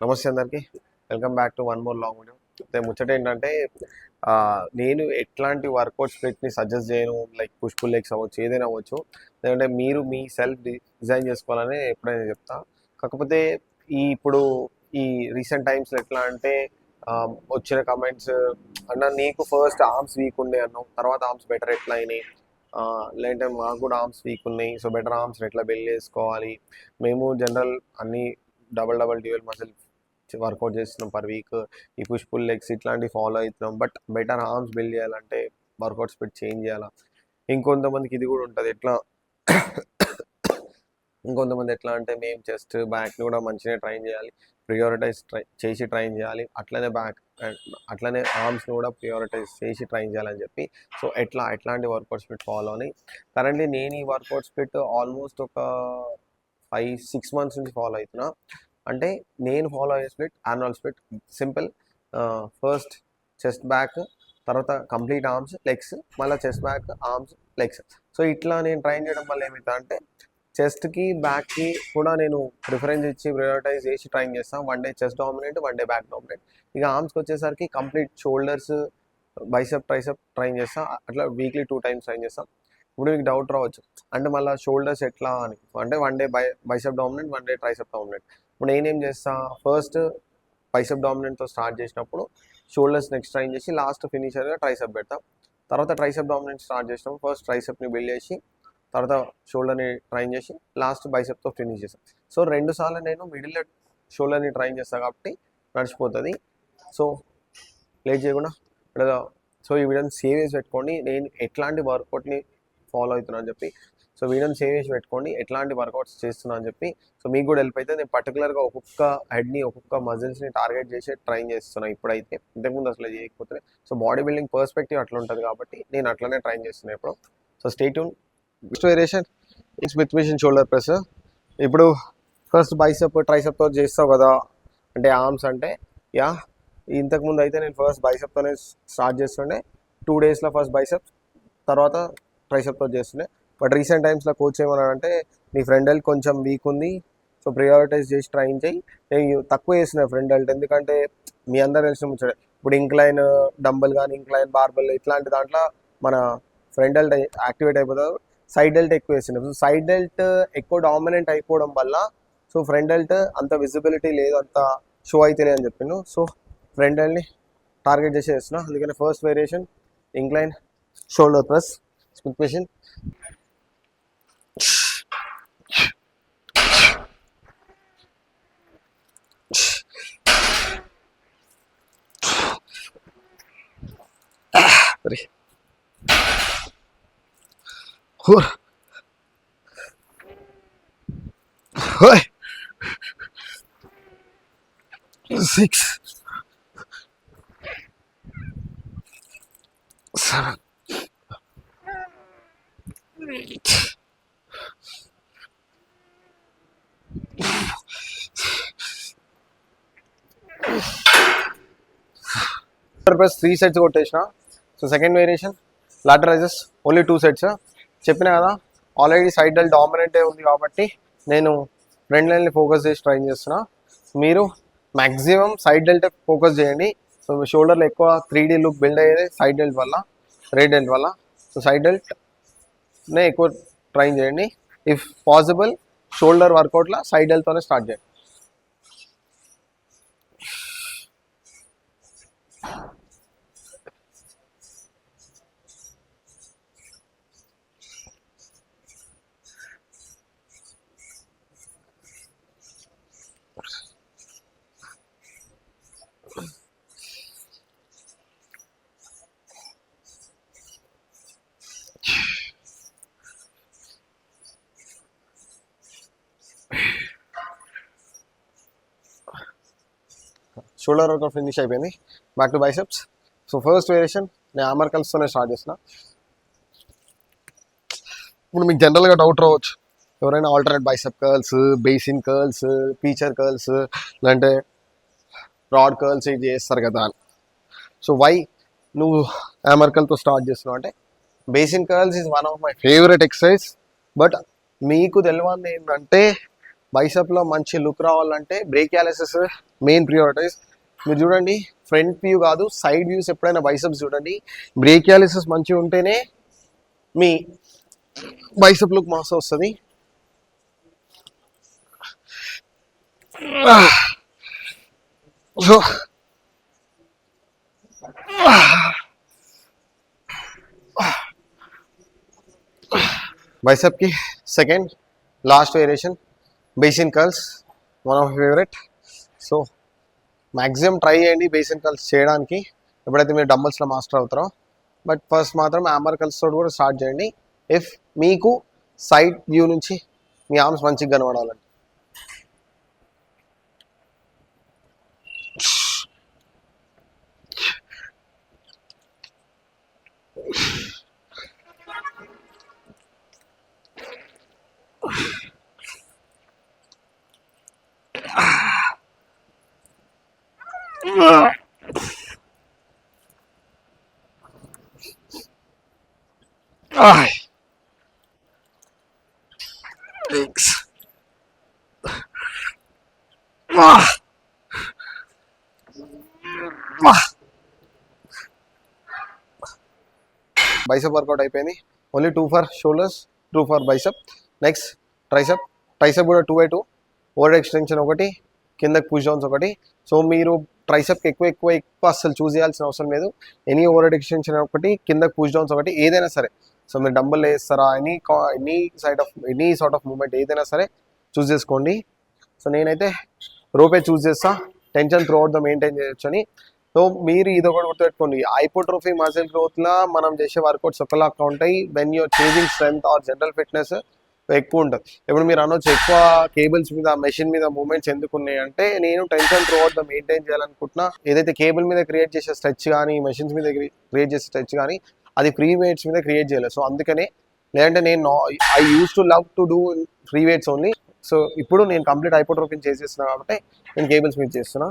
నమస్తే అందరికి. Welcome back to one more long video. అయితే ముచ్చట ఏంటంటే నేను ఎట్లాంటి వర్కౌట్ స్ప్లిట్ని సజెస్ట్ చేయను. లైక్ పుష్ పుల్ లెగ్స్ అవ్వచ్చు, ఏదైనా అవ్వచ్చు. ఎందుకంటే మీరు మీ సెల్ఫ్ డిజైన్ చేసుకోవాలని ఎప్పుడైనా చెప్తా. కాకపోతే ఇప్పుడు ఈ రీసెంట్ టైమ్స్లో ఎట్లా అంటే వచ్చిన కమెంట్స్ అన్న నీకు ఫస్ట్ ఆర్మ్స్ వీక్ ఉండే అన్నావు, తర్వాత ఆర్మ్స్ బెటర్ ఎట్లా అయినాయి, లేదంటే మాకు కూడా ఆర్మ్స్ వీక్ ఉన్నాయి, సో బెటర్ ఆర్మ్స్ ఎట్లా బిల్డ్ చేసుకోవాలి. మేము జనరల్ అన్ని డబల్ డ్యూయల్ మజిల్ వర్కౌట్ చేస్తున్నాం పర్ వీక్. ఈ పుష్ పుల్ లెగ్స్ ఇట్లాంటివి ఫాలో అవుతున్నాం. బట్ బెటర్ ఆర్మ్స్ బిల్డ్ చేయాలంటే వర్కౌట్ స్పీడ్ చేంజ్ చేయాలా. ఇంకొంతమందికి ఇది కూడా ఉంటుంది ఎట్లా ఇంకొంతమంది ఎట్లా అంటే మేము చెస్ట్ బ్యాక్ని కూడా మంచిగా ట్రైన్ చేయాలి, ప్రియారిటైజ్ చేసి ట్రైన్ చేయాలి, అట్లనే బ్యాక్ అట్లనే ఆర్మ్స్ని కూడా ప్రియారిటైజ్ చేసి ట్రైన్ చేయాలని చెప్పి. సో ఎట్లాంటి వర్కౌట్ స్పిట్ ఫాలో అని కరెంట్లీ నేను ఈ వర్కౌట్ స్పిట్ ఆల్మోస్ట్ ఒక 5-6 months నుంచి ఫాలో అవుతున్నా. అంటే నేను ఫాలో అయ్యే split annual split simple. First chest back, తర్వాత కంప్లీట్ ఆర్మ్స్ లెగ్స్, మళ్ళీ chest back arms legs. So ఇట్లా నేను ట్రైన్ చేయడం వల్ల ఏమవుతా అంటే చెస్ట్కి బ్యాక్కి కూడా నేను ప్రిఫరెన్స్ ఇచ్చి ప్రియారిటైజ్ చేసి ట్రైన్ చేస్తాను. One day chest dominate, one day back dominate. ఇక ఆర్మ్స్కి వచ్చేసరికి complete shoulders, bicep tricep train చేస్తాను. అట్లా వీక్లీ 2 times ట్రైన్ చేస్తాను. ఇప్పుడు మీకు డౌట్ రావచ్చు, అంటే మళ్ళీ షోల్డర్స్ ఎట్లా అని. అంటే one day bicep dominate, one day tricep dominate. ఇప్పుడు నేనేం చేస్తా, ఫస్ట్ బైసెప్ డామినెంట్తో స్టార్ట్ చేసినప్పుడు షోల్డర్స్ నెక్స్ట్ ట్రైన్ చేసి లాస్ట్ ఫినిషర్గా ట్రైసెప్ పెడతాం. తర్వాత ట్రైసెప్ డామినెంట్ స్టార్ట్ చేసినప్పుడు ఫస్ట్ ట్రైసెప్ని బిల్డ్ చేసి తర్వాత షోల్డర్ని ట్రైన్ చేసి లాస్ట్ బైసెప్తో ఫినిష్ చేస్తాం. సో 2 సార్లు నేను మిడిల్లో షోల్డర్ని ట్రైన్ చేస్తాను కాబట్టి నడిచిపోతుంది. సో లేట్ చేయకుండా సో ఈ వీడియోని సేవ్ చేసి పెట్టుకోండి. నేను ఎట్లాంటి వర్కౌట్ని ఫాలో అవుతున్నా అని చెప్పి. సో వీడియోని సేవ్ చేసి పెట్టుకోండి, ఎట్లాంటి వర్కౌట్స్ చేస్తున్నా అని చెప్పి. సో మీకు కూడా హెల్ప్ అయితే. నేను పర్టికులర్గా ఒక్కొక్క హెడ్ని, ఒక్కొక్క మజిల్స్ని టార్గెట్ చేసి ట్రైన్ చేస్తున్నాను ఇప్పుడైతే. ఇంతకుముందు అసలు చేయకపోతే. సో బాడీ బిల్డింగ్ పర్స్పెక్టివ్ అట్లా ఉంటుంది కాబట్టి నేను అట్లనే ట్రైన్ చేస్తున్నాను ఇప్పుడు. So stay tune. Next variation smith machine shoulder press. ఇప్పుడు ఫస్ట్ బైసెప్ ట్రైసెప్తో చేస్తావు కదా, అంటే ఆర్మ్స్ అంటే యా. ఇంతకుముందు అయితే నేను ఫస్ట్ బైసెప్తోనే స్టార్ట్ చేస్తుండే. 2 daysలో ఫస్ట్ బైసెప్, తర్వాత ట్రైసెప్తో చేస్తుండే. బట్ రీసెంట్ టైమ్స్లో కోచ్ ఏమన్నాడంటే నీ ఫ్రంట్ డెల్ట్ కొంచెం వీక్ ఉంది, సో ప్రియారిటైజ్ చేసి ట్రైన్ చేయి. నేను తక్కువ చేసిన ఫ్రంట్ డెల్ట్, ఎందుకంటే మీ అందరూ తెలిసిన ముచ్చట. ఇప్పుడు ఇంక్లైన్ డంబల్ కానీ ఇంక్లైన్ బార్బల్ ఇట్లాంటి దాంట్లో మన ఫ్రంట్ డెల్ట్ యాక్టివేట్ అయిపోతారు. సైడ్ డెల్ట్ ఎక్కువ వేస్తున్నాం. సో సైడ్ డెల్ట్ ఎక్కువ డామినెంట్ అయిపోవడం వల్ల సో ఫ్రంట్ డెల్ట్ అంత విజిబిలిటీ లేదు, అంత షో అయితే లేదని చెప్పిండు. సో ఫ్రంట్ డెల్ట్ని టార్గెట్ చేసి చేస్తున్నా. అందుకని first variation incline shoulder press smith machine. Six, 7, 8. Press 3 sets కొట్టేసిన. So second variation lateral raises only 2 sets. చెప్పిన కదా ఆల్రెడీ సైడ్ డెల్ట్ డామినెంటే ఉంది కాబట్టి నేను ఫ్రంట్ లైన్ని ఫోకస్ చేసి ట్రైన్ చేస్తున్నా. మీరు మ్యాక్సిమం సైడ్ డెల్ట్ ఫోకస్ చేయండి. సో షోల్డర్లో ఎక్కువ 3D లుక్ బిల్డ్ అయ్యేది సైడ్ డెల్ట్ వల్ల, రైట్ డెల్ట్ వల్ల. సో సైడ్ డెల్ట్నే ఎక్కువ ట్రైన్ చేయండి. ఇఫ్ పాసిబుల్ షోల్డర్ వర్కౌట్లో సైడ్ డెల్ట్తోనే స్టార్ట్ చేయండి. షోల్డర్ వర్కౌట్ ఫినిష్ అయిపోయింది. Back to biceps. So first variation నేను హ్యామర్ కర్ల్స్తోనే స్టార్ట్ చేసిన. ఇప్పుడు మీకు జనరల్గా డౌట్ రావచ్చు, ఎవరైనా alternate bicep curls, Bayesian curls, preacher curls, లేదంటే రాడ్ కర్ల్స్ ఇది చేస్తారు కదా అని. సో వై నువ్వు హ్యామర్ కర్ల్తో స్టార్ట్ చేస్తున్నావు అంటే, basin curls is one of my favourite exercise. But మీకు తెలియదు ఏంటంటే బైసెప్లో మంచి లుక్ రావాలంటే బ్రేకియాలిసిస్ మెయిన్ ప్రియారిటైజ్. మీరు చూడండి, ఫ్రంట్ వ్యూ కాదు సైడ్ వ్యూస్ ఎప్పుడైనా బైసెప్స్ చూడండి. బ్రేకియాలిసిస్ మంచిగా ఉంటేనే మీ బైసెప్ లుక్ మస్తు వస్తుంది. సో బైసెప్కి second last variation Bayesian curls, one of favorite. So maximum try చేయండి బేసిన్ కర్ల్స్ చేయడానికి ఎప్పుడైతే మీరు డంబల్స్లో మాస్టర్ అవుతారో. బట్ ఫస్ట్ మాత్రం హ్యామర్ కర్ల్స్ తోటి కూడా స్టార్ట్ చేయండి ఇఫ్ మీకు సైడ్ వ్యూ నుంచి మీ ఆర్మ్స్ మంచిగా కనబడాలండి. Thanks. బైసెప్ వర్కౌట్ అయిపోయింది. Only 2 for shoulders, 2 for bicep. Next tricep. Tricep కూడా 2x2 ఓవర్ ఎక్స్టెన్షన్ ఒకటి, కిందకి పుష్ డౌన్స్ ఒకటి. సో మీరు ట్రైసెప్కి ఎక్కువ అసలు చూస్ చేయాల్సిన అవసరం లేదు. ఎనీ ఓవర్ ఎక్స్టెన్షన్ ఒకటి, కిందకి పుష్ డౌన్స్ ఒకటి, ఏదైనా సరే. సో మీరు డంబల్ వేస్తారా, ఎనీ సార్ట్ ఆఫ్ మూమెంట్ ఏదైనా సరే చూస్ చేసుకోండి. సో నేనైతే రోపే చూస్ చేస్తా, tension through out the maintain చేయొచ్చు అని. సో మీరు ఇది ఒకటి గుర్తుపెట్టుకోండి, హైపోట్రోఫీ మజిల్ గ్రోత్లో మనం చేసే వర్కౌట్స్ ఒకలాగా ఉంటాయి. When you're changing strength or general fitness ఎక్కువ ఉంటుంది. ఇప్పుడు మీరు అనొచ్చు ఎక్కువ కేబుల్స్ మీద మెషిన్ మీద మూమెంట్స్ ఎందుకు ఉన్నాయి అంటే, నేను tension through out the maintain చేయాలనుకుంటున్నా. ఏదైతే కేబుల్ మీద క్రియేట్ చేసే స్ట్రెచ్ కానీ మెషిన్స్ మీద క్రియేట్ చేసే స్ట్రెచ్ కానీ అది ఫ్రీ వెయిట్స్ మీద క్రియేట్ చేయలేదు. సో అందుకనే, లేదంటే నేను I use to love to do free weights only. So ఇప్పుడు నేను కంప్లీట్ హైపోట్రోఫీ చేసేస్తున్నా కాబట్టి నేను కేబుల్స్ మీద చేస్తున్నా.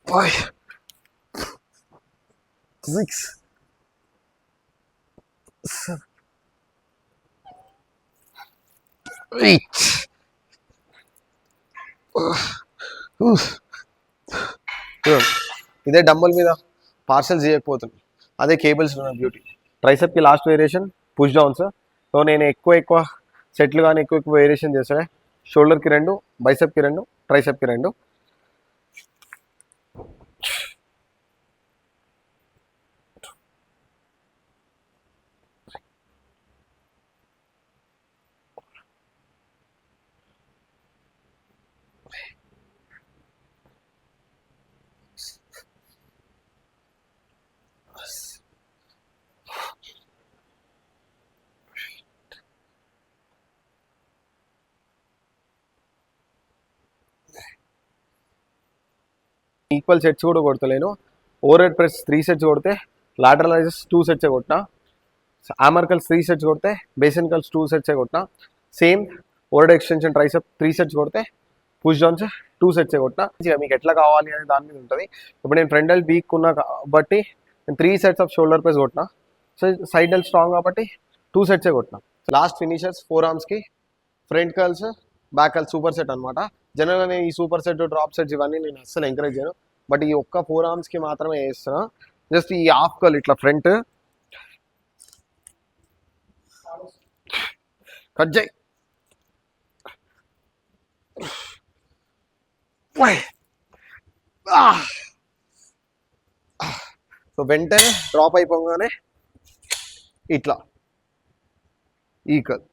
Five, 6, 7, 8. ఇదే డంబల్ మీద పార్సల్ చేయకపోతుంది, అదే కేబుల్స్ ఉన్న బ్యూటీ. ట్రైసెప్కి last variation push downs. So నేను ఎక్కువ సెట్లు కానీ ఎక్కువ వేరియేషన్ చేస్తాను. షోల్డర్కి 2, బైసెప్కి 2, ట్రైసెప్కి 2. ఈక్వల్ సెట్స్ కూడా కొడతలేను. ఓవర్ హెడ్ ప్రెస్ 3 సెట్స్ కొడితే, లాటరల్ రైజెస్ 2 సెట్స్ కొట్టినా. హ్యామర్ కర్ల్స్ 3 సెట్స్ కొడితే, బేసిన్ కర్ల్స్ 2 సెట్స్ కొట్టినా. Same over head extension tricep 3 sets కొడితే, పుష్ డౌన్స్ 2 సెట్స్ కొట్టినా. మీకు ఎట్లా కావాలి అనే దాని మీద ఉంటుంది. ఇప్పుడు నేను ఫ్రంట్ డెల్ వీక్ ఉన్నా కాబట్టి నేను 3 సెట్స్ ఆఫ్ షోల్డర్ ప్రెస్ కొట్టినా. సో సైడ్ డెల్ స్ట్రాంగ్ కాబట్టి 2 సెట్సే కొట్టినా. లాస్ట్ ఫినిషర్స్ 4 ఆర్మ్స్కి front curls, back curls super set అనమాట. జనరల్గా నేను ఈ సూపర్ సెట్, డ్రాప్ సెట్స్ ఇవన్నీ నేను అస్సలు ఎంకరేజ్ చేయను. బట్ ఈ ఒక్క 4 ఆర్మ్స్కి మాత్రమే వేస్తున్నా. జస్ట్ ఈ హాఫ్ కర్ల్ ఇట్లా ఫ్రంట్ కట్ చేయి. సో వెంటనే డ్రాప్ అయిపోగానే ఇట్లా ఈ కర్ల్.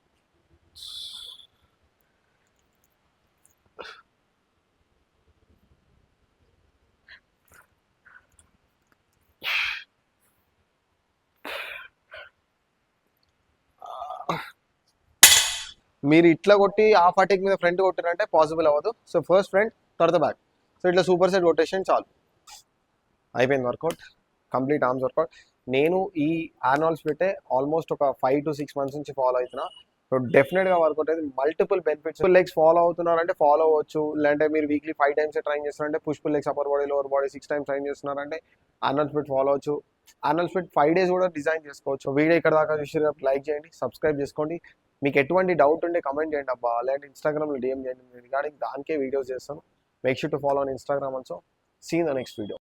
మీరు ఇట్లా కొట్టి హాఫ్ అటాక్ మీద ఫ్రంట్ కొట్టారంటే పాసిబుల్ అవ్వదు. సో ఫస్ట్ ఫ్రంట్, తర్వాత బ్యాక్. సో ఇట్లా సూపర్ సెట్ కొట్టేషన్ చాలు, అయిపోయింది వర్కౌట్, కంప్లీట్ ఆర్మ్స్ వర్కౌట్. నేను ఈ ఆర్నాల్డ్స్ పెట్టే ఆల్మోస్ట్ ఒక 5 to 6 months నుంచి ఫాలో అవుతున్నా. సో డెఫినెట్గా వర్కౌట్ అయితే multiple benefits. Pull legs follow అవుతున్నారంటే ఫాలో అవ్వచ్చు, లేదంటే మీరు వీక్లీ 5 టైమ్స్ ట్రైన్ చేస్తున్నారంటే push pull legs upper body lower body 6 times train చేస్తున్నారంటే ఆర్నోల్డ్ స్ప్లిట్ ఫాలో అవ్వచ్చు. ఆర్నోల్డ్ స్ప్లిట్ 5 డేస్ కూడా డిజైన్ చేసుకోవచ్చు. వీడియో ఇక్కడ దాకా చూసి లైక్ చేయండి, సబ్స్క్రైబ్ చేసుకోండి. మీకు ఎటువంటి డౌట్ ఉంటే కమెంట్ చేయండి అబ్బా, లేదంటే ఇన్స్టాగ్రామ్లో డిఎం చేయండి, రిగార్డింగ్ దానికే వీడియోస్ చేస్తాను. Make sure to follow on Instagram also. See in the next video.